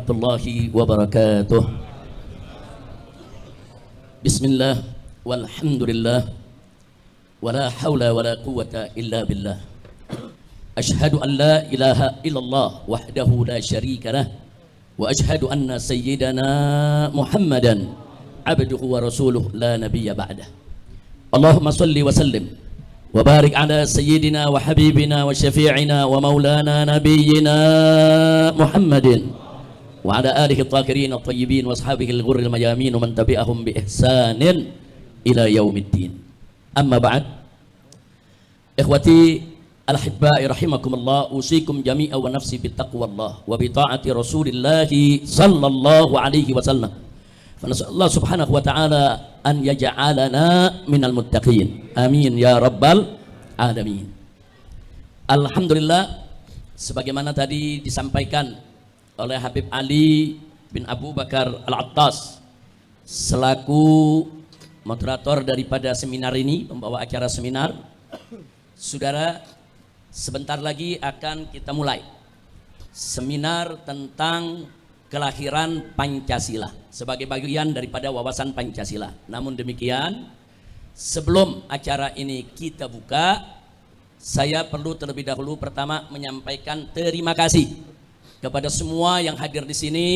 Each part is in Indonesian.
warahmatullahi wabarakatuh. Bismillah walhamdulillah wala hawla wala quwwata illa billah. Ashhadu an la ilaha illallah wahdahu la syarika lah wa ashhadu anna sayyidana Muhammadan abduhu wa rasuluh la nabiyya ba'dah. Allahumma salli wa sallim wa barik ala sayyidina wa habibina wa syafi'ina wa maulana nabiyyina Muhammadin wa ala alihi at-tahirin at-tayyibin wa ashabihi al-ghurril mayamin wa man tabi'ahum bi ihsanin ila yaumiddin. Amma ba'd. Ikhwati al-ahibba'i rahimakumullah, usikum jami'a wa nafsi bittaqwallah wa bi ta'ati Rasulillah sallallahu alaihi wasallam. Fa nasallahu subhanahu wa ta'ala an yaj'alana minal muttaqin. Amin ya rabbal alamin. Alhamdulillah, sebagaimana tadi disampaikan oleh Habib Ali bin Abu Bakar Al-Attas selaku moderator daripada seminar ini, pembawa acara seminar. Saudara, sebentar lagi akan kita mulai seminar tentang kelahiran Pancasila sebagai bagian daripada wawasan Pancasila. Namun demikian, sebelum acara ini kita buka, saya perlu terlebih dahulu pertama menyampaikan terima kasih kepada semua yang hadir di sini.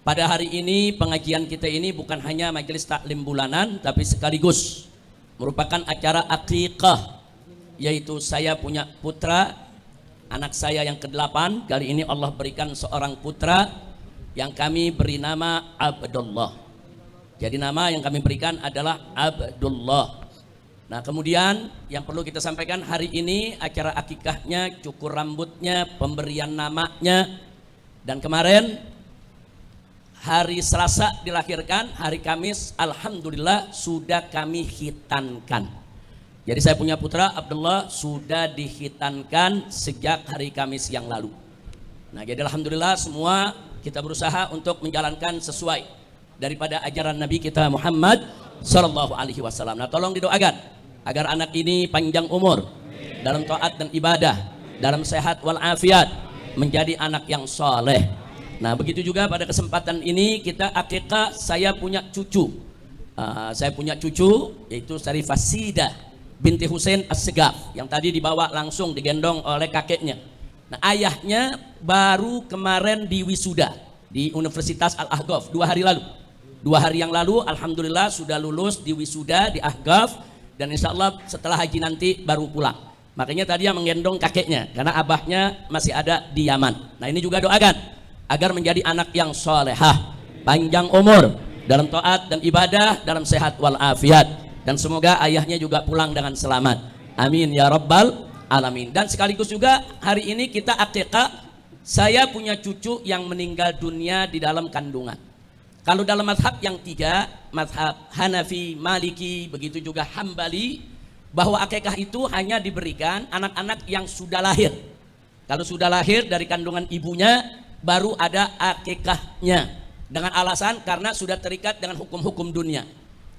Pada hari ini pengajian kita ini bukan hanya majelis taklim bulanan, tapi sekaligus merupakan acara akikah, yaitu saya punya putra, anak saya yang ke-8. Kali ini Allah berikan seorang putra yang kami beri nama Abdullah. Jadi nama yang kami berikan adalah Abdullah. Nah, kemudian yang perlu kita sampaikan, hari ini acara akikahnya, cukur rambutnya, pemberian namanya, dan kemarin hari Selasa dilahirkan, hari Kamis alhamdulillah sudah kami hitankan. Jadi saya punya putra Abdullah sudah dihitankan sejak hari Kamis yang lalu. Nah, jadi alhamdulillah semua kita berusaha untuk menjalankan sesuai daripada ajaran Nabi kita Muhammad sallallahu alaihi wasallam. Nah, tolong didoakan agar anak ini panjang umur dalam taat dan ibadah, dalam sehat walafiat, menjadi anak yang soleh. Nah, begitu juga pada kesempatan ini kita akikah, saya punya cucu. Saya punya cucu yaitu Syarifah Sidah binti Husain As-Segaf yang tadi dibawa langsung digendong oleh kakeknya. Nah, ayahnya baru kemarin di wisuda di Universitas Al-Ahqaf 2 hari lalu. 2 hari yang lalu alhamdulillah sudah lulus di wisuda di Ahqaf, dan insya Allah setelah haji nanti baru pulang. Makanya tadi yang menggendong kakeknya karena abahnya masih ada di Yaman. Nah, ini juga doakan agar menjadi anak yang solehah, panjang umur dalam taat dan ibadah, dalam sehat walafiat, dan semoga ayahnya juga pulang dengan selamat. Amin ya rabbal alamin. Dan sekaligus juga hari ini kita akikah, saya punya cucu yang meninggal dunia di dalam kandungan. Kalau dalam mazhab yang 3, mazhab Hanafi, Maliki, begitu juga Hambali, bahwa akikah itu hanya diberikan anak-anak yang sudah lahir. Kalau sudah lahir dari kandungan ibunya, baru ada akikahnya, dengan alasan karena sudah terikat dengan hukum-hukum dunia.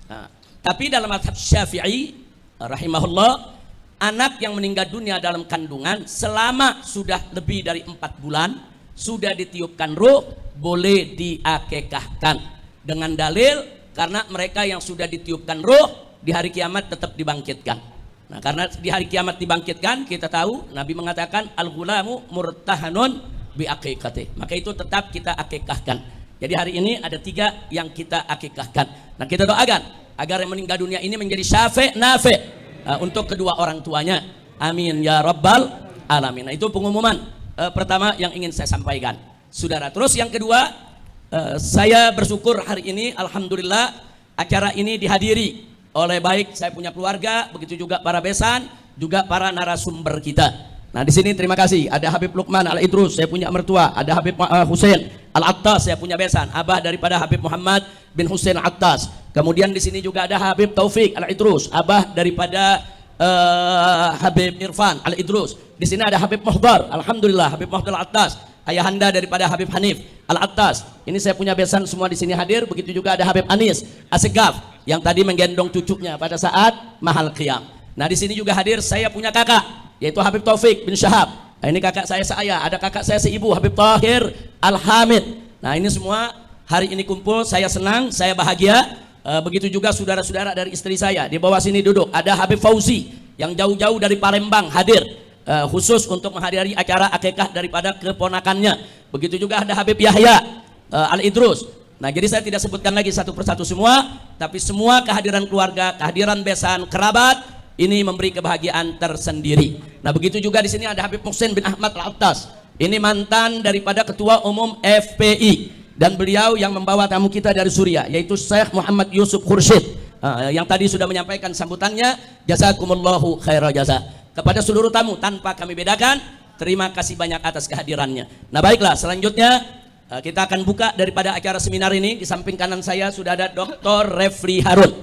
Nah, tapi dalam mazhab Syafi'i rahimahullah, anak yang meninggal dunia dalam kandungan selama sudah lebih dari 4 bulan, sudah ditiupkan ruh, boleh diakikahkan dengan dalil karena mereka yang sudah ditiupkan ruh di hari kiamat tetap dibangkitkan. Nah, karena di hari kiamat dibangkitkan, kita tahu Nabi mengatakan al-ghulamu murtahanun bi aqiqati, maka itu tetap kita akikahkan. Jadi hari ini ada 3 yang kita akikahkan. Nah, kita doakan agar yang meninggal dunia ini menjadi syafi' nafi' untuk kedua orang tuanya. Amin ya rabbal alamin. Nah, itu pengumuman pertama yang ingin saya sampaikan, saudara. Terus yang kedua, saya bersyukur hari ini alhamdulillah acara ini dihadiri oleh baik saya punya keluarga, begitu juga para besan, juga para narasumber kita. Nah, di sini terima kasih ada Habib Luqman Al-Idrus, saya punya mertua, ada Habib Husain Al-Attas, saya punya besan, abah daripada Habib Muhammad bin Husain Al-Attas. Kemudian di sini juga ada Habib Taufik Al-Idrus, abah daripada Habib Irfan Al-Idrus. Di sini ada Habib Muhdar, alhamdulillah Habib Muhdar Al-Attas, ayahanda daripada Habib Hanif Al-Attas. Ini saya punya besan semua di sini hadir. Begitu juga ada Habib Anis As-Segaf yang tadi menggendong cucunya pada saat mahal qiyam. Nah, di sini juga hadir saya punya kakak, yaitu Habib Taufik bin Syahab. Nah, ini kakak saya, ada kakak saya seibu Habib Tahir Al-Hamid. Nah, ini semua hari ini kumpul, saya senang, saya bahagia. Begitu juga saudara-saudara dari istri saya di bawah sini duduk. Ada Habib Fauzi yang jauh-jauh dari Palembang hadir khusus untuk menghadiri acara akikah daripada keponakannya. Begitu juga ada Habib Yahya Al-Idrus. Nah, jadi saya tidak sebutkan lagi satu persatu semua, tapi semua kehadiran keluarga, kehadiran besan, kerabat ini memberi kebahagiaan tersendiri. Nah, begitu juga di sini ada Habib Muhsin bin Ahmad Al-Attas. Ini mantan daripada Ketua Umum FPI. Dan beliau yang membawa tamu kita dari Suriah, yaitu Syekh Muhammad Yusuf Khursyid, yang tadi sudah menyampaikan sambutannya. Jazakumullahu khaira jazaa. Kepada seluruh tamu tanpa kami bedakan, terima kasih banyak atas kehadirannya. Nah, baiklah, selanjutnya kita akan buka daripada acara seminar ini. Di samping kanan saya sudah ada Dr. Refli Harun.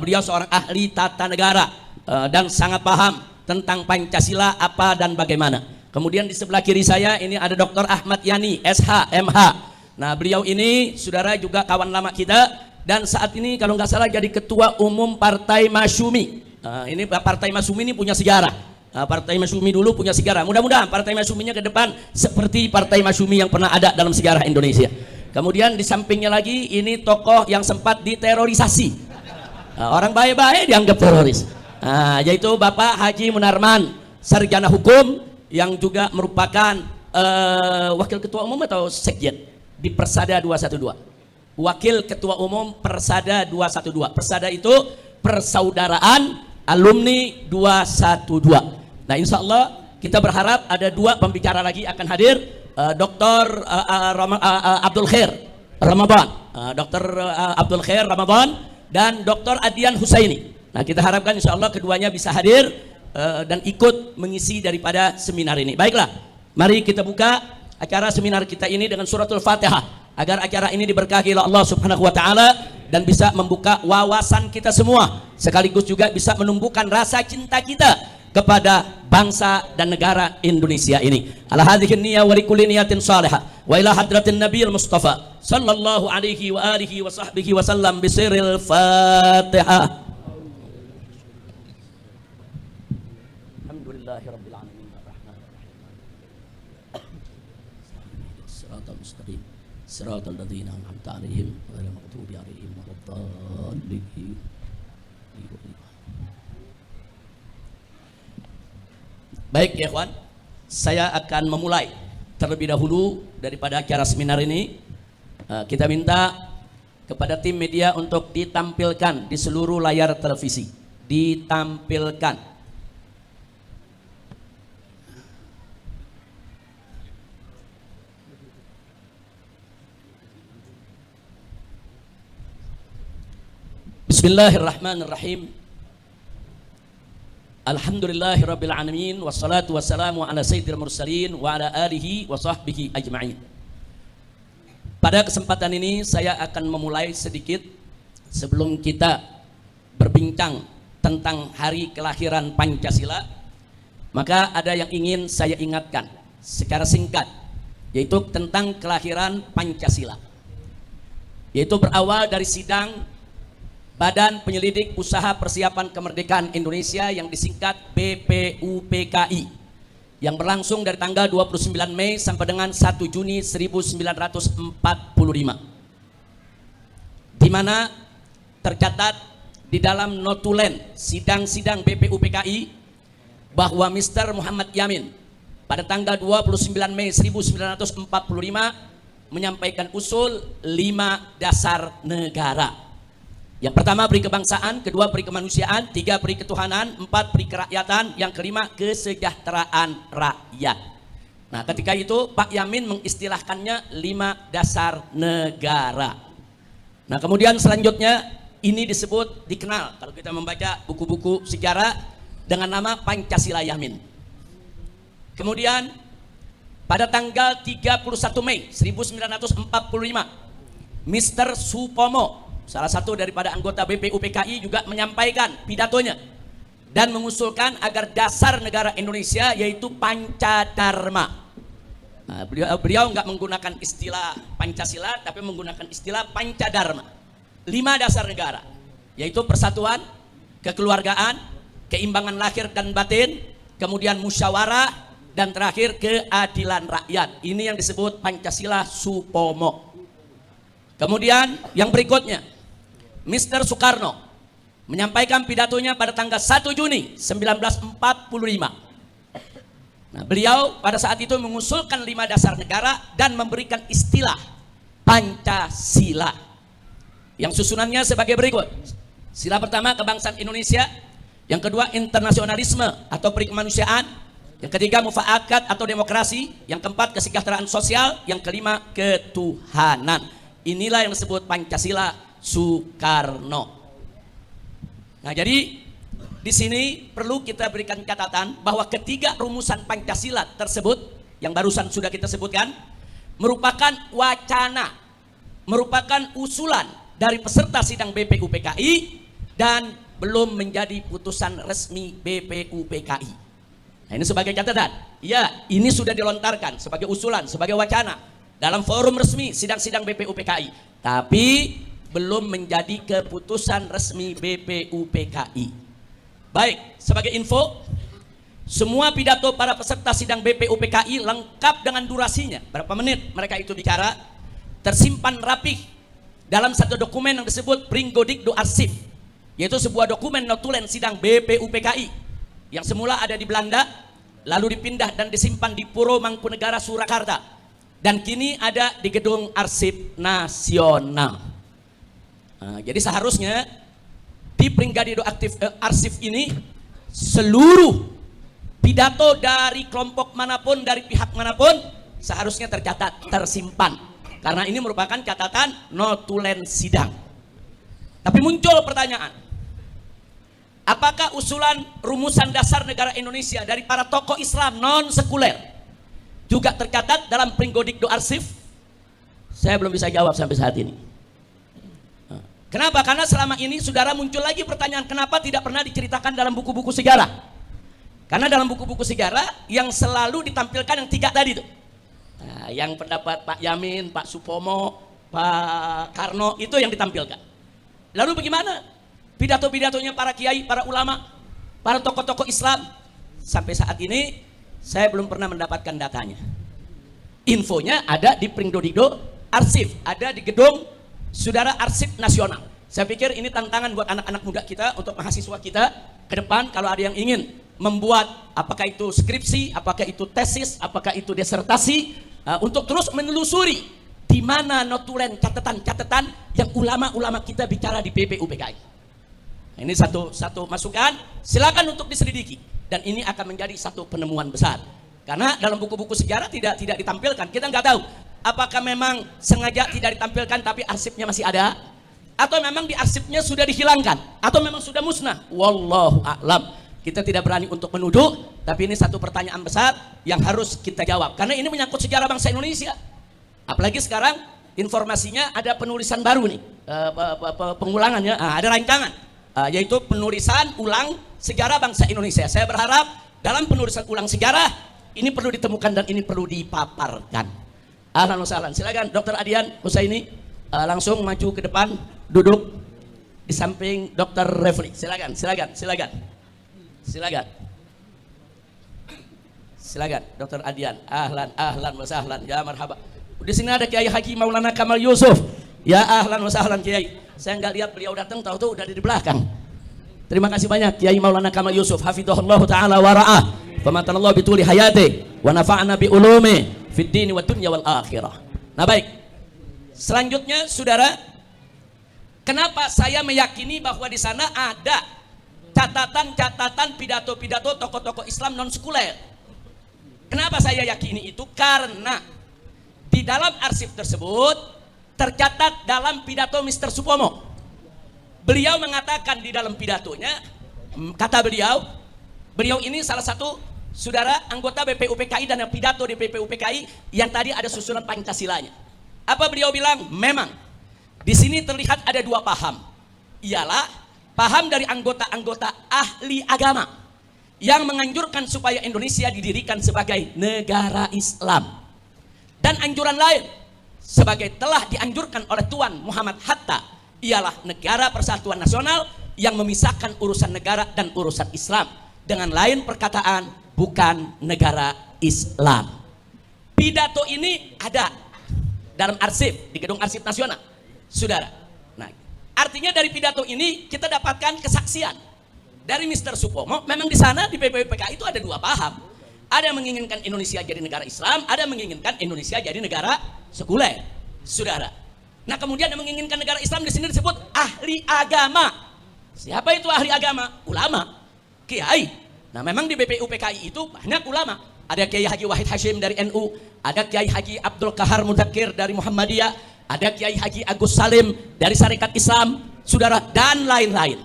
Beliau seorang ahli tata negara dan sangat paham tentang Pancasila apa dan bagaimana. Kemudian di sebelah kiri saya ini ada Dr. Ahmad Yani, SH, MH. Nah, beliau ini saudara juga kawan lama kita dan saat ini kalau nggak salah jadi Ketua Umum Partai Masyumi. Ini Partai Masyumi ini punya sejarah. Partai Masyumi dulu punya sejarah. Mudah-mudahan Partai Masyuminya ke depan seperti Partai Masyumi yang pernah ada dalam sejarah Indonesia. Kemudian di sampingnya lagi ini tokoh yang sempat diterorisasi. Orang baik-baik dianggap teroris. Yaitu Bapak Haji Munarman, sarjana hukum yang juga merupakan wakil ketua umum atau sekjen di Persada 212. Wakil Ketua Umum Persada 212. Persada itu Persaudaraan Alumni 212. Nah, insya Allah kita berharap ada dua pembicara lagi akan hadir, Dr. Abdul Khair Ramadan, Dr. Abdul Khair Ramadan dan Dr. Adian Husaini. Nah, kita harapkan insya Allah keduanya bisa hadir dan ikut mengisi daripada seminar ini. Baiklah, mari kita buka acara seminar kita ini dengan suratul Fatihah agar acara ini diberkahi oleh Allah Subhanahu wa taala dan bisa membuka wawasan kita semua sekaligus juga bisa menumbuhkan rasa cinta kita kepada bangsa dan negara Indonesia ini. Ala hadhihi niyyah wa likulli niyatin salihah wa ila hadratin nabiyil mustafa sallallahu alaihi wa alihi wa sahbihi wa sallam bi sirril Fatihah. Alhamdulillahirabbil alamin. Siratal ladzina an'amta 'alaihim ghairil maghdubi 'alaihim waladdallin. Baik ya kawan, saya akan memulai terlebih dahulu daripada acara seminar ini. Kita minta kepada tim media untuk ditampilkan di seluruh layar televisi. Ditampilkan. Bismillahirrahmanirrahim. Alhamdulillahirabbil alamin wassalatu wassalamu ala sayyidil mursalin wa ala alihi wa sahbihi ajma'in. Pada kesempatan ini saya akan memulai sedikit sebelum kita berbincang tentang hari kelahiran Pancasila. Maka ada yang ingin saya ingatkan secara singkat, yaitu tentang kelahiran Pancasila. Yaitu berawal dari sidang Badan Penyelidik Usaha Persiapan Kemerdekaan Indonesia yang disingkat BPUPKI yang berlangsung dari tanggal 29 Mei sampai dengan 1 Juni 1945, di mana tercatat di dalam notulen sidang-sidang BPUPKI bahwa Mr. Muhammad Yamin pada tanggal 29 Mei 1945 menyampaikan usul 5 dasar negara. Yang pertama peri kebangsaan, kedua peri kemanusiaan, tiga peri ketuhanan, empat peri kerakyatan, yang kelima kesejahteraan rakyat. Nah, ketika itu Pak Yamin mengistilahkannya 5 dasar negara. Nah, kemudian selanjutnya ini disebut, dikenal kalau kita membaca buku-buku sejarah dengan nama Pancasila Yamin. Kemudian pada tanggal 31 Mei 1945 Mr. Supomo, salah satu daripada anggota BPUPKI, juga menyampaikan pidatonya dan mengusulkan agar dasar negara Indonesia yaitu Pancadharma. Nah, beliau nggak menggunakan istilah Pancasila, tapi menggunakan istilah Pancadharma. 5 dasar negara, yaitu persatuan, kekeluargaan, keimbangan lahir dan batin, kemudian musyawarah, dan terakhir keadilan rakyat. Ini yang disebut Pancasila Supomo. Kemudian yang berikutnya, Mr. Soekarno menyampaikan pidatonya pada tanggal 1 Juni 1945. Nah, beliau pada saat itu mengusulkan 5 dasar negara dan memberikan istilah Pancasila yang susunannya sebagai berikut. Sila pertama, kebangsaan Indonesia. Yang kedua, internasionalisme atau perikemanusiaan. Yang ketiga, mufakat atau demokrasi. Yang keempat, kesejahteraan sosial. Yang kelima, ketuhanan. Inilah yang disebut Pancasila Soekarno. Nah, jadi di sini perlu kita berikan catatan bahwa ketiga rumusan Pancasila tersebut yang barusan sudah kita sebutkan merupakan wacana, merupakan usulan dari peserta sidang BPUPKI dan belum menjadi putusan resmi BPUPKI. Nah, ini sebagai catatan. Ya, ini sudah dilontarkan sebagai usulan, sebagai wacana dalam forum resmi sidang-sidang BPUPKI, tapi belum menjadi keputusan resmi BPUPKI. Baik, sebagai info, semua pidato para peserta sidang BPUPKI lengkap dengan durasinya, berapa menit mereka itu bicara, tersimpan rapih dalam satu dokumen yang disebut Pringgodikdo Arsip, yaitu sebuah dokumen notulen sidang BPUPKI yang semula ada di Belanda, lalu dipindah dan disimpan di Puro Mangkunegara, Surakarta, dan kini ada di Gedung Arsip Nasional. Nah, jadi seharusnya di Pringgodikdo Arsip ini seluruh pidato dari kelompok manapun, dari pihak manapun seharusnya tercatat, tersimpan, karena ini merupakan catatan notulen sidang. Tapi muncul pertanyaan, apakah usulan rumusan dasar negara Indonesia dari para tokoh Islam non sekuler juga tercatat dalam Pringgodikdo Arsip? Saya belum bisa jawab sampai saat ini. Kenapa? Karena selama ini saudara muncul lagi pertanyaan, kenapa tidak pernah diceritakan dalam buku-buku sejarah? Karena dalam buku-buku sejarah yang selalu ditampilkan yang 3 tadi itu. Nah, yang pendapat Pak Yamin, Pak Supomo, Pak Karno itu yang ditampilkan. Lalu bagaimana pidato-pidatonya para kiai, para ulama, para tokoh-tokoh Islam? Sampai saat ini saya belum pernah mendapatkan datanya. Infonya ada di Pringgodikdo Arsip, ada di gedung Saudara Arsip Nasional. Saya pikir ini tantangan buat anak-anak muda kita, untuk mahasiswa kita ke depan, kalau ada yang ingin membuat apakah itu skripsi, apakah itu tesis, apakah itu disertasi, untuk terus menelusuri di mana notulen catatan-catatan yang ulama-ulama kita bicara di BPUPKI. Nah, ini satu masukan, silakan untuk diselidiki, dan ini akan menjadi satu penemuan besar. Karena dalam buku-buku sejarah tidak ditampilkan, kita nggak tahu apakah memang sengaja tidak ditampilkan tapi arsipnya masih ada, atau memang di arsipnya sudah dihilangkan, atau memang sudah musnah. Wallahu a'lam. Kita tidak berani untuk menuduh, tapi ini satu pertanyaan besar yang harus kita jawab, karena ini menyangkut sejarah bangsa Indonesia. Apalagi sekarang informasinya ada penulisan baru nih, pengulangannya, ada rancangan, yaitu penulisan ulang sejarah bangsa Indonesia. Saya berharap dalam penulisan ulang sejarah ini perlu ditemukan dan ini perlu dipaparkan. Ahlan wa sahlan. Silakan Dr. Adian Husaini langsung maju ke depan, duduk di samping Dr. Refli. Silakan. Silakan Dr. Adian. Ahlan wa sahlan. Ya marhaba. Di sini ada Kiai Haji Maulana Kamal Yusuf. Ya ahlan wa sahlan Kiai. Saya nggak lihat beliau datang, tahu-tahu udah di belakang. Terima kasih banyak Kiai Maulana Kamal Yusuf. Hafidhahullah taala wa ra'ah. Famatanallahu bituli hayati wa nafa'ana bi ulumi fid dini wa dunya wal akhirah. Nah, baik. Selanjutnya saudara, kenapa saya meyakini bahwa di sana ada catatan-catatan pidato-pidato tokoh-tokoh Islam non sekuler? Kenapa saya yakini itu? Karena di dalam arsip tersebut tercatat dalam pidato Mr. Supomo. Beliau mengatakan di dalam pidatonya, kata beliau ini salah satu saudara anggota BPUPKI dan yang pidato di BPUPKI yang tadi ada susunan Pancasilanya. Apa beliau bilang? Memang di sini terlihat ada 2 paham. Ialah paham dari anggota-anggota ahli agama yang menganjurkan supaya Indonesia didirikan sebagai negara Islam, dan anjuran lain sebagai telah dianjurkan oleh Tuan Muhammad Hatta, ialah negara persatuan nasional yang memisahkan urusan negara dan urusan Islam. Dengan lain perkataan, bukan negara Islam. Pidato ini ada dalam arsip, di Gedung Arsip Nasional, saudara. Nah, artinya dari pidato ini kita dapatkan kesaksian dari Mr. Supomo. Memang di sana di BPUPKI itu ada dua paham. Ada yang menginginkan Indonesia jadi negara Islam, ada yang menginginkan Indonesia jadi negara sekuler, saudara. Nah, kemudian yang menginginkan negara Islam di sini disebut ahli agama. Siapa itu ahli agama? Ulama, kiai. Nah, memang di BPUPKI itu banyak ulama. Ada Kiai Haji Wahid Hashim dari NU, ada Kiai Haji Abdul Kahar Mudakir dari Muhammadiyah, ada Kiai Haji Agus Salim dari Sarekat Islam, saudara, dan lain-lain.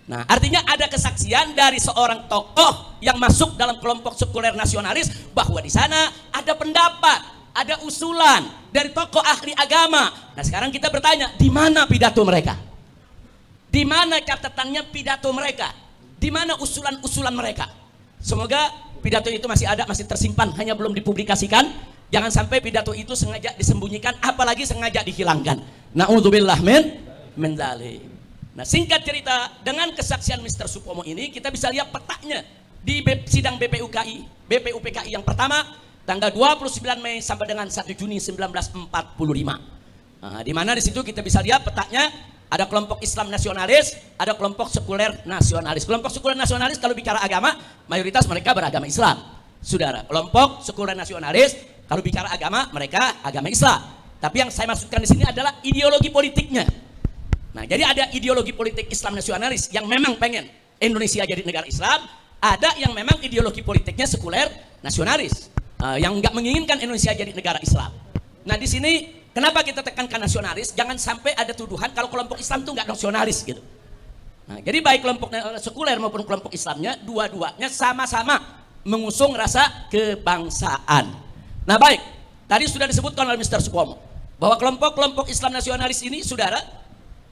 Nah, artinya ada kesaksian dari seorang tokoh yang masuk dalam kelompok sekuler nasionalis bahwa di sana ada pendapat, ada usulan dari tokoh ahli agama. Nah, sekarang kita bertanya, di mana pidato mereka? Di mana catatannya pidato mereka? Di mana usulan-usulan mereka? Semoga pidato itu masih ada, masih tersimpan, hanya belum dipublikasikan. Jangan sampai pidato itu sengaja disembunyikan, apalagi sengaja dihilangkan. Na'udzubillah min dzalik. Nah, singkat cerita, dengan kesaksian Mr. Supomo ini kita bisa lihat petanya di sidang BPUPKI yang pertama tanggal 29 Mei sampai dengan 1 Juni 1945. Nah, di mana di situ kita bisa lihat petanya ada kelompok Islam nasionalis, ada kelompok sekuler nasionalis. Kelompok sekuler nasionalis kalau bicara agama, mayoritas mereka beragama Islam. Saudara, kelompok sekuler nasionalis kalau bicara agama, mereka agama Islam. Tapi yang saya maksudkan di sini adalah ideologi politiknya. Nah, jadi ada ideologi politik Islam nasionalis yang memang pengen Indonesia jadi negara Islam, ada yang memang ideologi politiknya sekuler nasionalis, yang nggak menginginkan Indonesia jadi negara Islam. Nah, di sini kenapa kita tekankan nasionalis? Jangan sampai ada tuduhan kalau kelompok Islam itu nggak nasionalis gitu. Nah, jadi baik kelompok sekuler maupun kelompok Islamnya, dua-duanya sama-sama mengusung rasa kebangsaan. Nah, baik, tadi sudah disebutkan oleh Mr. Supomo bahwa kelompok-kelompok Islam nasionalis ini, saudara,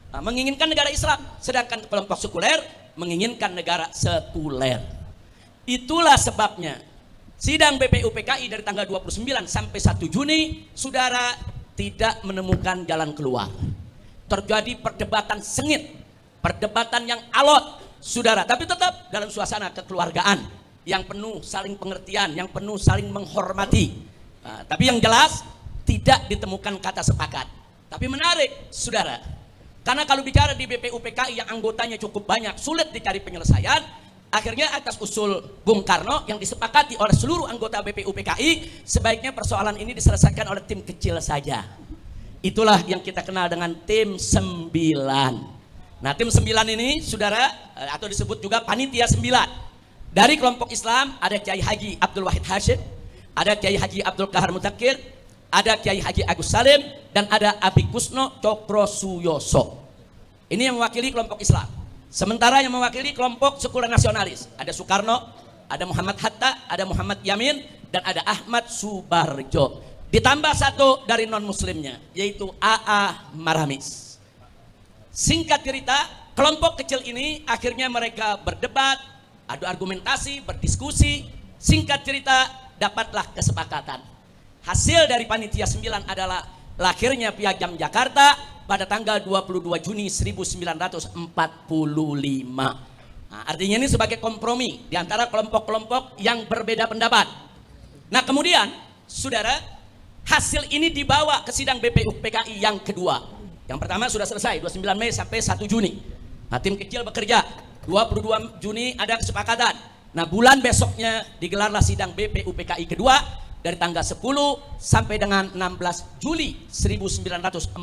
menginginkan negara Islam, sedangkan kelompok sekuler menginginkan negara sekuler. Itulah sebabnya sidang BPUPKI dari tanggal 29 sampai 1 Juni, saudara, tidak menemukan jalan keluar. Terjadi perdebatan sengit, perdebatan yang alot, saudara, tapi tetap dalam suasana kekeluargaan yang penuh saling pengertian, yang penuh saling menghormati. Nah, tapi yang jelas tidak ditemukan kata sepakat. Tapi menarik, saudara, karena kalau bicara di BPUPKI yang anggotanya cukup banyak, sulit dicari penyelesaian. Akhirnya atas usul Bung Karno yang disepakati oleh seluruh anggota BPUPKI, sebaiknya persoalan ini diselesaikan oleh tim kecil saja. Itulah yang kita kenal dengan tim 9. Nah, tim 9 ini, saudara, atau disebut juga panitia 9. Dari kelompok Islam ada Kiai Haji Abdul Wahid Hashim, ada Kiai Haji Abdul Kahar Mudakir, ada Kiai Haji Agus Salim, dan ada Abi Kusno Cokro Suyoso. Ini yang mewakili kelompok Islam. Sementara yang mewakili kelompok sekuler nasionalis, ada Soekarno, ada Muhammad Hatta, ada Muhammad Yamin, dan ada Ahmad Subarjo. Ditambah satu dari non-muslimnya, yaitu A.A. Maramis. Singkat cerita, kelompok kecil ini akhirnya mereka berdebat, adu argumentasi, berdiskusi. Singkat cerita, dapatlah kesepakatan. Hasil dari panitia 9 adalah lahirnya Piagam Jakarta pada tanggal 22 Juni 1945. Nah, artinya ini sebagai kompromi di antara kelompok-kelompok yang berbeda pendapat. Nah, kemudian, saudara, hasil ini dibawa ke sidang BPUPKI yang kedua. Yang pertama sudah selesai, 29 Mei sampai 1 Juni. Nah, tim kecil bekerja, 22 Juni ada kesepakatan. Nah, bulan besoknya digelarlah sidang BPUPKI kedua, dari tanggal 10 sampai dengan 16 Juli 1945.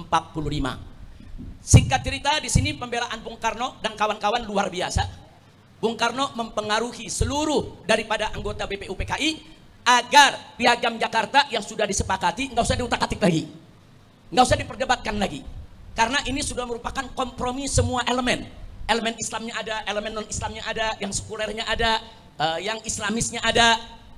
Singkat cerita, di sini pembelaan Bung Karno dan kawan-kawan luar biasa. Bung Karno mempengaruhi seluruh daripada anggota BPUPKI agar Piagam Jakarta yang sudah disepakati nggak usah diutak-atik lagi, nggak usah diperdebatkan lagi, karena ini sudah merupakan kompromi semua elemen. Elemen Islamnya ada, elemen non-Islamnya ada, yang sekulernya ada, yang Islamisnya ada.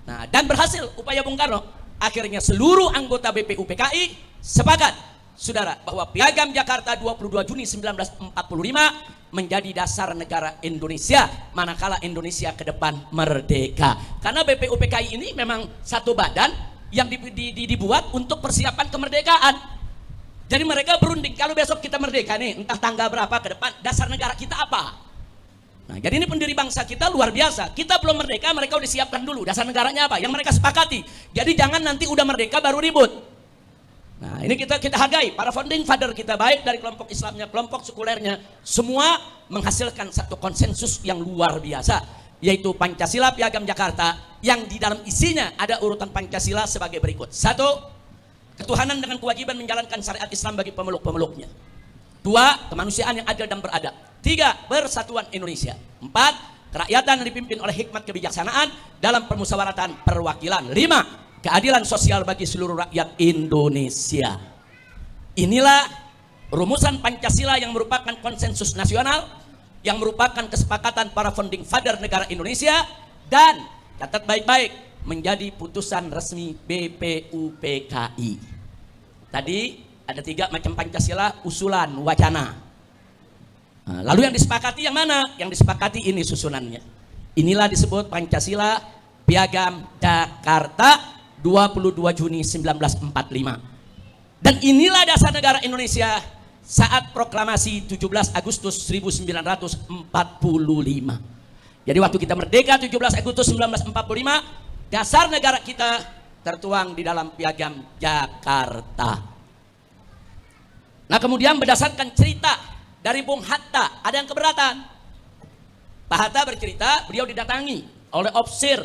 Nah, dan berhasil upaya Bung Karno. Akhirnya seluruh anggota BPUPKI sepakat, saudara, bahwa Piagam Jakarta 22 Juni 1945 menjadi dasar negara Indonesia manakala Indonesia ke depan merdeka. Karena BPUPKI ini memang satu badan yang dibuat untuk persiapan kemerdekaan. Jadi mereka berunding, kalau besok kita merdeka nih, entah tanggal berapa ke depan, dasar negara kita apa? Nah, jadi ini pendiri bangsa kita luar biasa. Kita belum merdeka, mereka udah siapkan dulu dasar negaranya apa yang mereka sepakati. Jadi jangan nanti udah merdeka baru ribut. Nah, ini kita hargai para founding father kita, baik dari kelompok Islamnya, kelompok sekulernya, semua menghasilkan satu konsensus yang luar biasa, yaitu Pancasila Piagam Jakarta, yang di dalam isinya ada urutan Pancasila sebagai berikut. 1. Ketuhanan dengan kewajiban menjalankan syariat Islam bagi pemeluk-pemeluknya. 2. Kemanusiaan yang adil dan beradab. 3. Persatuan Indonesia. 4. Kerakyatan yang dipimpin oleh hikmat kebijaksanaan dalam permusyawaratan perwakilan. 5. Keadilan sosial bagi seluruh rakyat Indonesia. Inilah rumusan Pancasila yang merupakan konsensus nasional, yang merupakan kesepakatan para founding father negara Indonesia, dan catat baik-baik, menjadi putusan resmi BPUPKI. Tadi ada 3 macam Pancasila, usulan, wacana. Nah, lalu yang disepakati yang mana? Yang disepakati ini susunannya. Inilah disebut Pancasila Piagam Jakarta 22 Juni 1945. Dan inilah dasar negara Indonesia saat proklamasi 17 Agustus 1945. Jadi waktu kita merdeka 17 Agustus 1945, dasar negara kita tertuang di dalam Piagam Jakarta. Nah, kemudian berdasarkan cerita dari Bung Hatta, ada yang keberatan. Pak Hatta bercerita, beliau didatangi oleh Opsir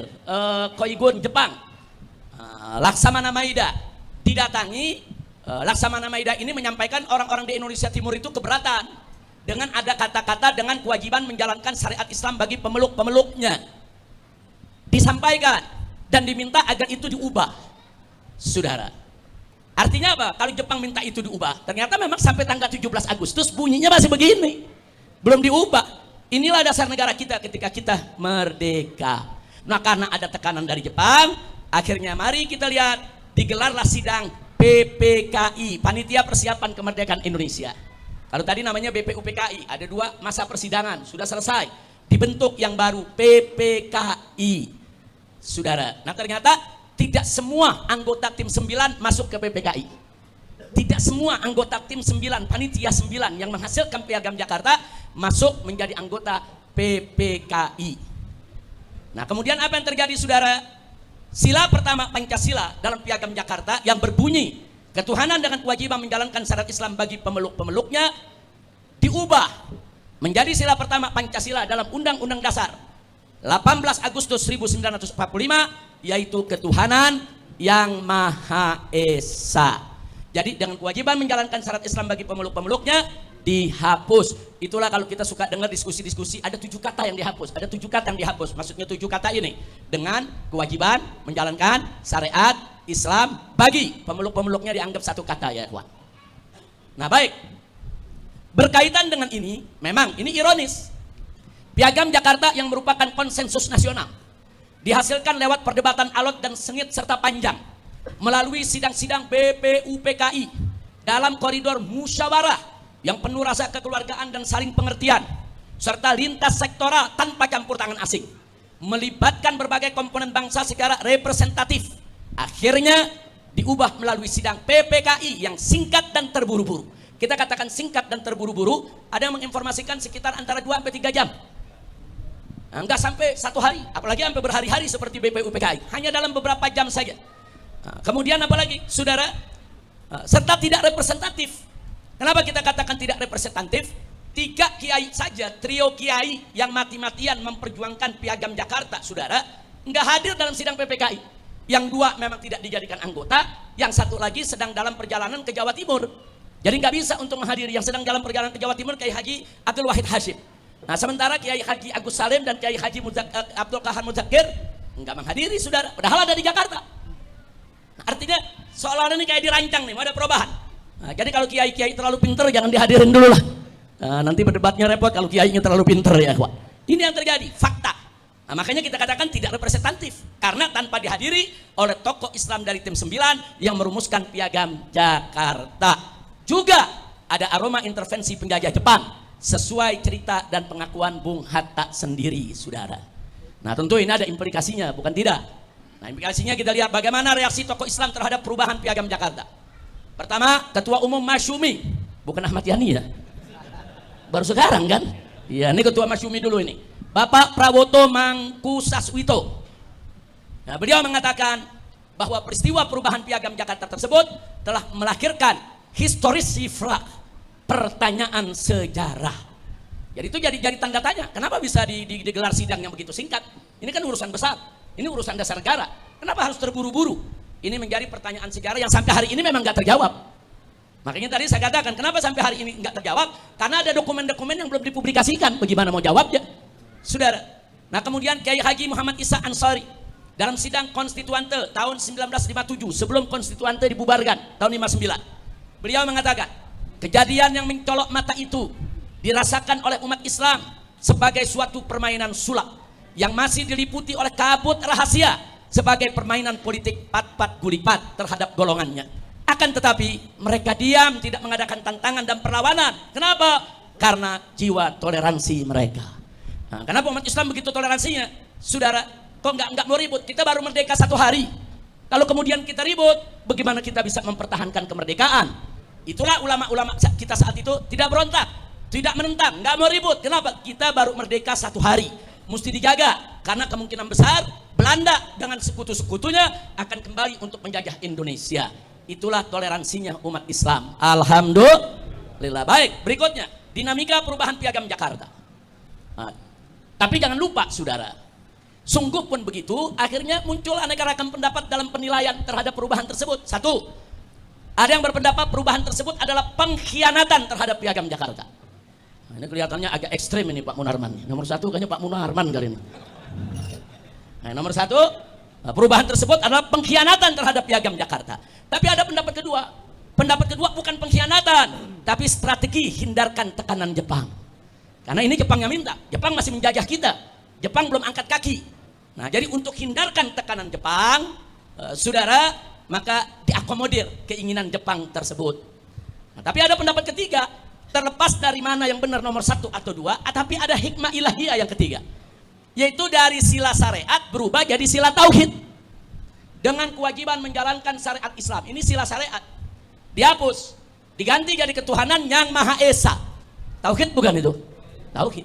Koigun Jepang, Laksamana Maida. Didatangi, Laksamana Maida ini menyampaikan orang-orang di Indonesia Timur itu keberatan dengan ada kata-kata dengan kewajiban menjalankan syariat Islam bagi pemeluk-pemeluknya. Disampaikan dan diminta agar itu diubah, saudara. Artinya apa? Kalau Jepang minta itu diubah, ternyata memang sampai tanggal 17 Agustus bunyinya masih begini, belum diubah. Inilah dasar negara kita ketika kita merdeka. Nah, karena ada tekanan dari Jepang, akhirnya mari kita lihat digelarlah sidang PPKI, Panitia Persiapan Kemerdekaan Indonesia. Kalau tadi namanya BPUPKI, ada 2 masa persidangan, sudah selesai. Dibentuk yang baru PPKI, saudara. Nah, ternyata tidak semua anggota tim 9 masuk ke PPKI. Tidak semua anggota tim 9, panitia 9 yang menghasilkan Piagam Jakarta masuk menjadi anggota PPKI. Nah, kemudian apa yang terjadi, saudara? Sila pertama Pancasila dalam Piagam Jakarta yang berbunyi ketuhanan dengan kewajiban menjalankan syariat Islam bagi pemeluk-pemeluknya diubah menjadi sila pertama Pancasila dalam Undang-Undang Dasar 18 Agustus 1945, yaitu ketuhanan yang Maha Esa. Jadi dengan kewajiban menjalankan syariat Islam bagi pemeluk-pemeluknya dihapus. Itulah kalau kita suka dengar diskusi-diskusi, ada 7 kata yang dihapus, ada 7 kata yang dihapus. Maksudnya 7 kata ini, dengan kewajiban menjalankan syariat Islam bagi pemeluk-pemeluknya dianggap 1 kata, ya kawan. Nah, baik, berkaitan dengan ini, memang ini ironis. Piagam Jakarta yang merupakan konsensus nasional dihasilkan lewat perdebatan alot dan sengit serta panjang melalui sidang-sidang BPUPKI dalam koridor musyawarah yang penuh rasa kekeluargaan dan saling pengertian serta lintas sektoral tanpa campur tangan asing, melibatkan berbagai komponen bangsa secara representatif. Akhirnya diubah melalui sidang PPKI yang singkat dan terburu-buru. Kita katakan singkat dan terburu-buru, ada yang menginformasikan sekitar antara 2 sampai 3 jam. Enggak sampai 1 hari, apalagi sampai berhari-hari seperti BPUPKI, hanya dalam beberapa jam saja. Kemudian apalagi, saudara, serta tidak representatif. Kenapa kita katakan tidak representatif? 3 kiai saja, trio kiai yang mati-matian memperjuangkan Piagam Jakarta, saudara, enggak hadir dalam sidang PPKI. Yang 2 memang tidak dijadikan anggota, yang 1 lagi sedang dalam perjalanan ke Jawa Timur. Jadi nggak bisa untuk menghadiri. Yang sedang dalam perjalanan ke Jawa Timur Kiai Haji Abdul Wahid Hashim. Nah, sementara Kiai Haji Agus Salim dan Kiai Haji Abdul Kahar Muzakir enggak menghadiri, saudara, padahal ada di Jakarta. Nah, artinya seolah-olah ini kayak dirancang nih, mau ada perubahan. Nah, jadi kalau kiai-kiai terlalu pinter jangan dihadirin dulu lah. Nah, nanti berdebatnya repot kalau kiainya terlalu pinter, ya, Pak. Ini yang terjadi, fakta. Nah, makanya kita katakan tidak representatif karena tanpa dihadiri oleh tokoh Islam dari tim 9 yang merumuskan Piagam Jakarta. Juga ada aroma intervensi penjajah Jepang sesuai cerita dan pengakuan Bung Hatta sendiri, saudara. Nah, tentu ini ada implikasinya, bukan tidak. Nah, implikasinya kita lihat bagaimana reaksi tokoh Islam terhadap perubahan Piagam Jakarta. Pertama, Ketua Umum Masyumi, bukan Ahmad Yani, ya. Baru sekarang kan? Iya, ini Ketua Masyumi dulu ini. Bapak Prawoto Mangkusaswito. Nah, beliau mengatakan bahwa peristiwa perubahan Piagam Jakarta tersebut telah melahirkan historis sifra, pertanyaan sejarah. Jadi itu jadi tanda tanya, kenapa bisa digelar sidang yang begitu singkat? Ini kan urusan besar, ini urusan dasar negara. Kenapa harus terburu-buru? Ini menjadi pertanyaan sejarah yang sampai hari ini memang nggak terjawab. Makanya tadi saya katakan, kenapa sampai hari ini nggak terjawab? Karena ada dokumen-dokumen yang belum dipublikasikan. Bagaimana mau jawabnya, saudara? Nah, kemudian Kiai Haji Muhammad Isa Ansori dalam sidang konstituante tahun 1957 sebelum konstituante dibubarkan tahun 59, beliau mengatakan kejadian yang mencolok mata itu dirasakan oleh umat Islam sebagai suatu permainan sulap yang masih diliputi oleh kabut rahasia sebagai permainan politik pat-pat gulipat terhadap golongannya. Akan tetapi mereka diam, tidak mengadakan tantangan dan perlawanan. Kenapa? Karena jiwa toleransi mereka. Nah, kenapa umat Islam begitu toleransinya? Saudara, kok nggak mau ribut? Kita baru merdeka 1 hari. Kalau kemudian kita ribut, bagaimana kita bisa mempertahankan kemerdekaan? Itulah ulama-ulama kita saat itu tidak berontak, tidak menentang, nggak mau ribut. Kenapa? Kita baru merdeka 1 hari. Mesti dijaga, karena kemungkinan besar Belanda dengan sekutu-sekutunya akan kembali untuk menjajah Indonesia. Itulah toleransinya umat Islam. Alhamdulillah. Baik, berikutnya dinamika perubahan Piagam Jakarta. Nah, tapi jangan lupa saudara, sungguh pun begitu, akhirnya muncul aneka ragam pendapat dalam penilaian terhadap perubahan tersebut. 1, ada yang berpendapat perubahan tersebut adalah pengkhianatan terhadap Piagam Jakarta. Nah, ini kelihatannya agak ekstrim ini Pak Munarman. Nomor 1 kayaknya Pak Munarman kali ini. Nah, nomor 1, perubahan tersebut adalah pengkhianatan terhadap Piagam Jakarta. Tapi ada pendapat kedua. Pendapat kedua bukan pengkhianatan, tapi strategi hindarkan tekanan Jepang. Karena ini Jepang yang minta. Jepang masih menjajah kita. Jepang belum angkat kaki. Nah, jadi untuk hindarkan tekanan Jepang, saudara, maka diakomodir keinginan Jepang tersebut. Nah, tapi ada pendapat ketiga, terlepas dari mana yang benar nomor 1 atau 2, tapi ada hikmah ilahiyah yang ketiga. Yaitu dari sila syariat berubah jadi sila tauhid. Dengan kewajiban menjalankan syariat Islam. Ini sila syariat. Dihapus. Diganti jadi ketuhanan yang Maha Esa. Tauhid bukan itu? Tauhid.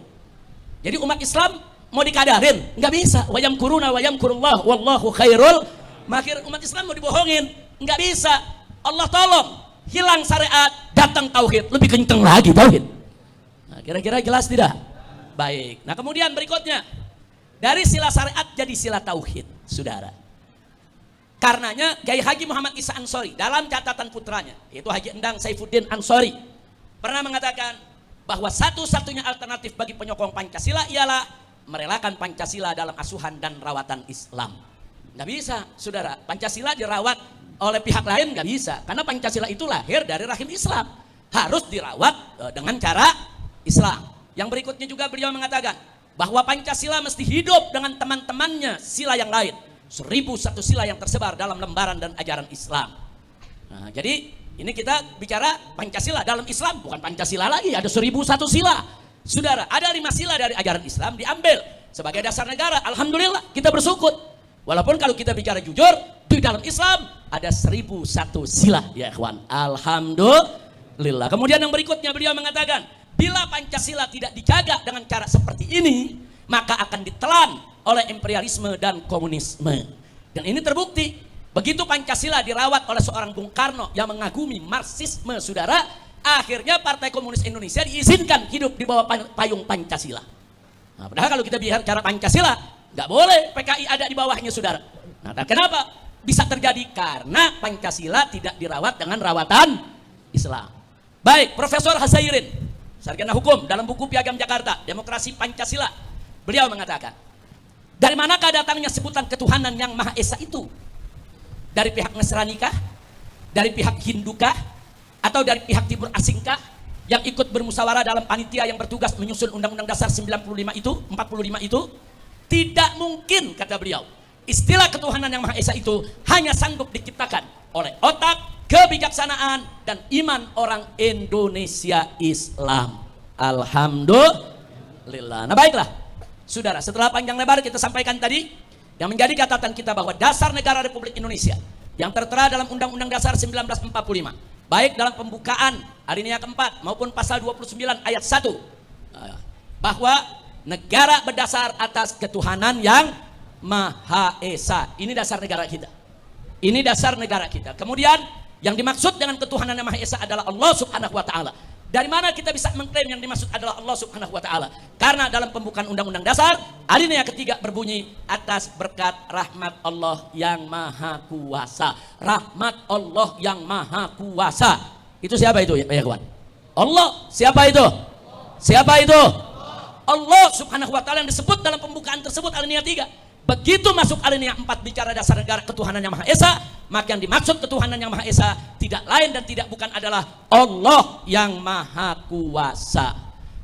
Jadi umat Islam mau dikadarin? Nggak bisa. Wa yamkuruna wa yamkurullah wallahu khairul makir. Umat Islam mau dibohongin? Nggak bisa. Allah tolong. Hilang syariat, datang tauhid. Lebih kenceng lagi tauhid. Nah, kira-kira jelas tidak? Baik. Nah, kemudian berikutnya. Dari sila syariat jadi sila tauhid, saudara. Karenanya Kiai Haji Muhammad Isa Ansori dalam catatan putranya, yaitu Haji Endang Saifuddin Ansori, pernah mengatakan bahwa satu-satunya alternatif bagi penyokong Pancasila ialah merelakan Pancasila dalam asuhan dan rawatan Islam. Nggak bisa, saudara. Pancasila dirawat oleh pihak lain nggak bisa, karena Pancasila itu lahir dari rahim Islam, harus dirawat dengan cara Islam. Yang berikutnya juga beliau mengatakan bahwa Pancasila mesti hidup dengan teman-temannya sila yang lain. 1001 sila yang tersebar dalam lembaran dan ajaran Islam. Nah, jadi ini kita bicara Pancasila dalam Islam, bukan Pancasila lagi, ada 1001 sila. Saudara, ada 5 sila dari ajaran Islam diambil sebagai dasar negara. Alhamdulillah, kita bersyukur. Walaupun kalau kita bicara jujur, di dalam Islam ada 1001 sila, ya ikhwan. Alhamdulillah. Kemudian yang berikutnya beliau mengatakan, bila Pancasila tidak dijaga dengan cara seperti ini, maka akan ditelan oleh imperialisme dan komunisme. Dan ini terbukti. Begitu Pancasila dirawat oleh seorang Bung Karno yang mengagumi Marxisme, saudara, akhirnya Partai Komunis Indonesia diizinkan hidup di bawah payung Pancasila. Nah, padahal kalau kita bicara Pancasila, nggak boleh PKI ada di bawahnya, saudara. Nah, kenapa bisa terjadi? Karena Pancasila tidak dirawat dengan rawatan Islam. Baik, Profesor Hazairin, sarjana hukum, dalam buku Piagam Jakarta, Demokrasi Pancasila, beliau mengatakan, dari manakah datangnya sebutan ketuhanan yang Maha Esa itu? Dari pihak Nasrani kah? Dari pihak Hindu kah? Atau dari pihak Timur Asing kah? Yang ikut bermusyawarah dalam panitia yang bertugas menyusun Undang-Undang Dasar 45 itu? Tidak mungkin, kata beliau. Istilah ketuhanan yang Maha Esa itu hanya sanggup diciptakan oleh otak, kebijaksanaan, dan iman orang Indonesia Islam. Alhamdulillah. Nah, baiklah, saudara, setelah panjang lebar kita sampaikan tadi, yang menjadi catatan kita bahwa dasar negara Republik Indonesia yang tertera dalam Undang-Undang Dasar 1945, baik dalam pembukaan alinea keempat maupun pasal 29 ayat 1, bahwa negara berdasar atas ketuhanan yang Maha Esa. Ini dasar negara kita. Ini dasar negara kita. Kemudian yang dimaksud dengan ketuhanan yang Maha Esa adalah Allah Subhanahu wa taala. Dari mana kita bisa mengklaim yang dimaksud adalah Allah Subhanahu wa taala? Karena dalam pembukaan Undang-Undang Dasar, alinea ketiga berbunyi atas berkat rahmat Allah yang Maha Kuasa. Rahmat Allah yang Maha Kuasa. Itu siapa itu ya kawan? Allah. Siapa itu? Siapa itu? Allah Subhanahu wa taala yang disebut dalam pembukaan tersebut alinea 3. Begitu masuk alinea 4 bicara dasar negara ketuhanan yang Maha Esa, maka yang dimaksud ketuhanan yang Maha Esa tidak lain dan tidak bukan adalah Allah yang Maha Kuasa.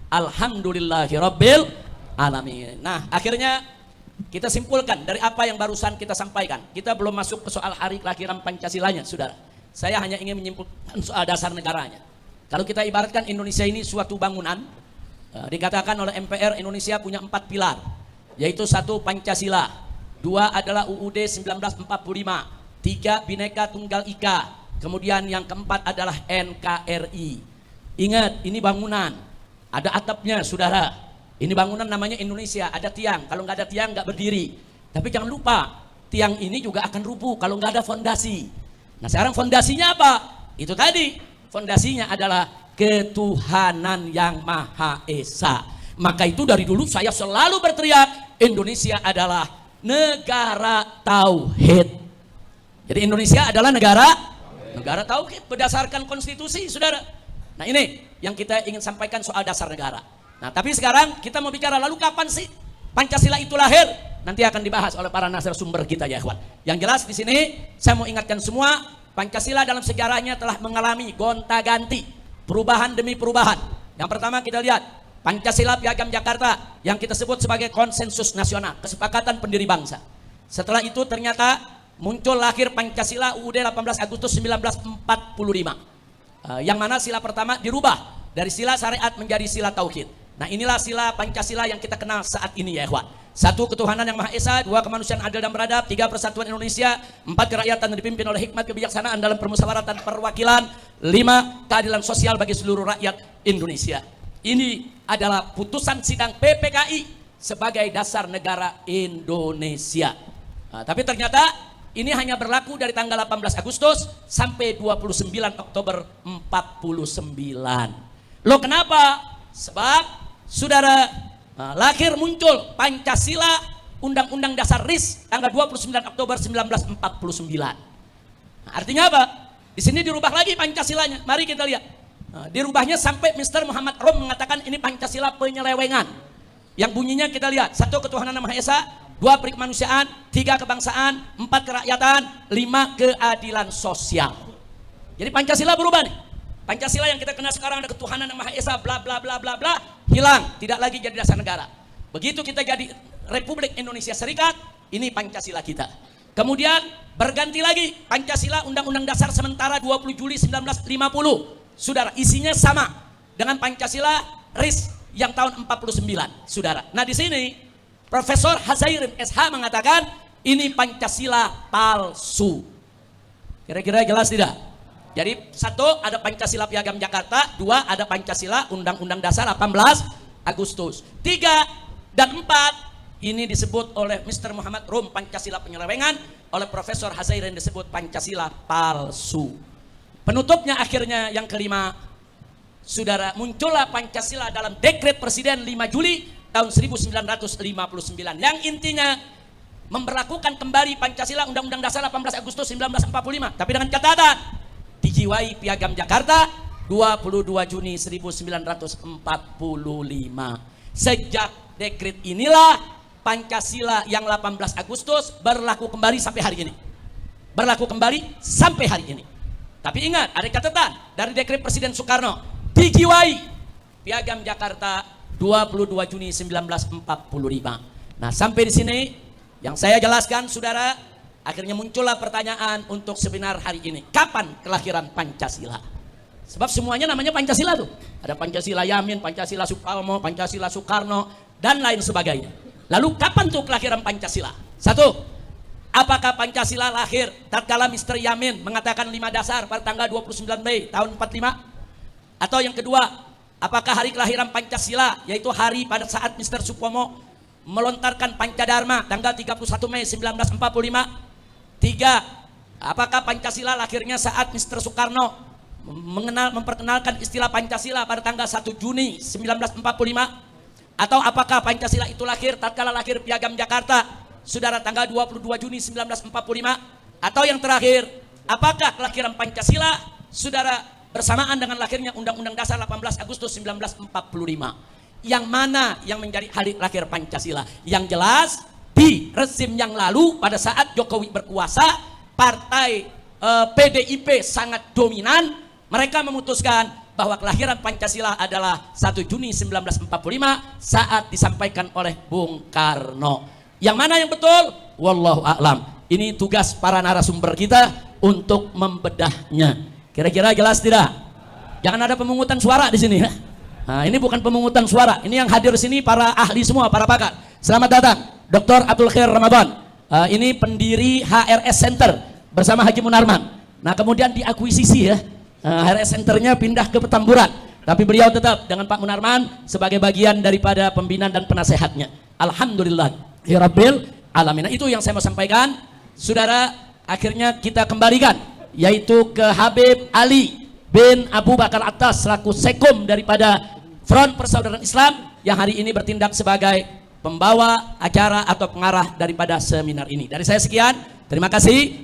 Alhamdulillahirabbil alamin. Nah, akhirnya kita simpulkan dari apa yang barusan kita sampaikan. Kita belum masuk ke soal hari kelahiran Pancasilanya, Saudara. Saya hanya ingin menyimpulkan soal dasar negaranya. Kalau kita ibaratkan Indonesia ini suatu bangunan, dikatakan oleh MPR Indonesia punya 4 pilar, yaitu 1 Pancasila, 2 adalah UUD 1945, 3 Bhinneka Tunggal Ika, kemudian yang keempat adalah NKRI. Ingat, ini bangunan, ada atapnya, Saudara. Ini bangunan namanya Indonesia, ada tiang, kalau nggak ada tiang nggak berdiri. Tapi jangan lupa, tiang ini juga akan rubuh kalau nggak ada fondasi. Nah sekarang fondasinya apa? Itu tadi, fondasinya adalah ketuhanan yang Maha Esa. Maka itu dari dulu saya selalu berteriak, Indonesia adalah negara tauhid. Jadi Indonesia adalah negara tauhid berdasarkan konstitusi, Saudara. Nah ini yang kita ingin sampaikan soal dasar negara. Nah tapi sekarang kita mau bicara, lalu kapan sih Pancasila itu lahir? Nanti akan dibahas oleh para narasumber kita ya kawan. Yang jelas di sini saya mau ingatkan semua, Pancasila dalam sejarahnya telah mengalami gonta-ganti, perubahan demi perubahan. Yang pertama kita lihat Pancasila Piagam Jakarta yang kita sebut sebagai konsensus nasional, kesepakatan pendiri bangsa. Setelah itu ternyata muncul lahir Pancasila UUD 18 Agustus 1945. Yang mana sila pertama dirubah dari sila syariat menjadi sila tauhid. Nah inilah sila Pancasila yang kita kenal saat ini ya ikhwan. 1 ketuhanan yang Maha Esa, 2 kemanusiaan adil dan beradab, 3 persatuan Indonesia, 4 kerakyatan yang dipimpin oleh hikmat kebijaksanaan dalam permusyawaratan perwakilan, 5 keadilan sosial bagi seluruh rakyat Indonesia. Ini adalah putusan sidang PPKI sebagai dasar negara Indonesia. Nah, tapi ternyata ini hanya berlaku dari tanggal 18 Agustus sampai 29 Oktober 49. Loh kenapa? Sebab Saudara, lahir muncul Pancasila Undang-Undang Dasar RIS tanggal 29 Oktober 1949. Artinya apa? Di sini dirubah lagi Pancasilanya. Mari kita lihat. Dirubahnya sampai Mr. Muhammad Rom mengatakan ini Pancasila penyelewengan. Yang bunyinya kita lihat, 1 ketuhanan yang Maha Esa, 2 perikemanusiaan, 3 kebangsaan, 4 kerakyatan, 5 keadilan sosial. Jadi Pancasila berubah nih. Pancasila yang kita kenal sekarang ada ketuhanan yang Maha Esa, bla bla bla bla bla, hilang, tidak lagi jadi dasar negara. Begitu kita jadi Republik Indonesia Serikat, ini Pancasila kita. Kemudian berganti lagi Pancasila Undang-Undang Dasar sementara 20 Juli 1950. Saudara, isinya sama dengan Pancasila RIS yang tahun 49, Saudara. Nah, di sini Profesor Hazairin SH mengatakan ini Pancasila palsu. Kira-kira jelas tidak? Jadi 1 ada Pancasila Piagam Jakarta, 2 ada Pancasila Undang-Undang Dasar 18 Agustus. 3 dan 4 ini disebut oleh Mr. Muhammad Rum Pancasila penyelewengan, oleh Profesor Hazairin disebut Pancasila palsu. Penutupnya akhirnya yang kelima, Saudara, muncullah Pancasila dalam dekret Presiden 5 Juli tahun 1959 yang intinya memberlakukan kembali Pancasila Undang-Undang Dasar 18 Agustus 1945, tapi dengan catatan dijiwai Piagam Jakarta 22 Juni 1945. Sejak dekret inilah Pancasila yang 18 Agustus berlaku kembali sampai hari ini. Berlaku kembali sampai hari ini. Tapi ingat, ada catatan dari dekret Presiden Soekarno, dijiwai Piagam Jakarta 22 Juni 1945. Nah, sampai di sini yang saya jelaskan, Saudara. Akhirnya muncullah pertanyaan untuk seminar hari ini. Kapan kelahiran Pancasila? Sebab semuanya namanya Pancasila tuh. Ada Pancasila Yamin, Pancasila Suparmo, Pancasila Soekarno, dan lain sebagainya. Lalu kapan tuh kelahiran Pancasila? 1. Apakah Pancasila lahir tatkala Mr. Yamin mengatakan 5 dasar pada tanggal 29 Mei tahun 45? Atau yang kedua, Apakah hari kelahiran Pancasila, yaitu hari pada saat Mr. Supomo melontarkan Pancadharma tanggal 31 Mei 1945? 3. Apakah Pancasila lahirnya saat Mr. Soekarno memperkenalkan istilah Pancasila pada tanggal 1 Juni 1945? Atau apakah Pancasila itu lahir tatkala lahir Piagam Jakarta, saudara, tanggal 22 Juni 1945? Atau yang terakhir, apakah kelahiran Pancasila, saudara, bersamaan dengan lahirnya Undang-Undang Dasar 18 Agustus 1945? Yang mana yang menjadi hari lahir Pancasila? Yang jelas di rezim yang lalu pada saat Jokowi berkuasa, partai PDIP sangat dominan. Mereka memutuskan bahwa kelahiran Pancasila adalah 1 Juni 1945 saat disampaikan oleh Bung Karno. Yang mana yang betul? Wallahu a'lam. Ini tugas para narasumber kita untuk membedahnya. Kira-kira jelas tidak? Jangan ada pemungutan suara di sini. Nah, ini bukan pemungutan suara. Ini yang hadir sini para ahli semua, para pakar. Selamat datang, Dr. Abdul Khair Ramadan. Ini pendiri HRS Center bersama Haji Munarman. Nah, kemudian diakuisisi ya. HRS Centernya pindah ke Petamburan. Tapi beliau tetap dengan Pak Munarman sebagai bagian daripada pembina dan penasehatnya. Alhamdulillah. Ya Rabbil Alamin. Nah, itu yang saya mau sampaikan. Saudara, akhirnya kita kembalikan, yaitu ke Habib Ali bin Abu Bakar Attas selaku sekum daripada Front Persaudaraan Islam yang hari ini bertindak sebagai pembawa acara atau pengarah daripada seminar ini. Dari saya sekian, terima kasih.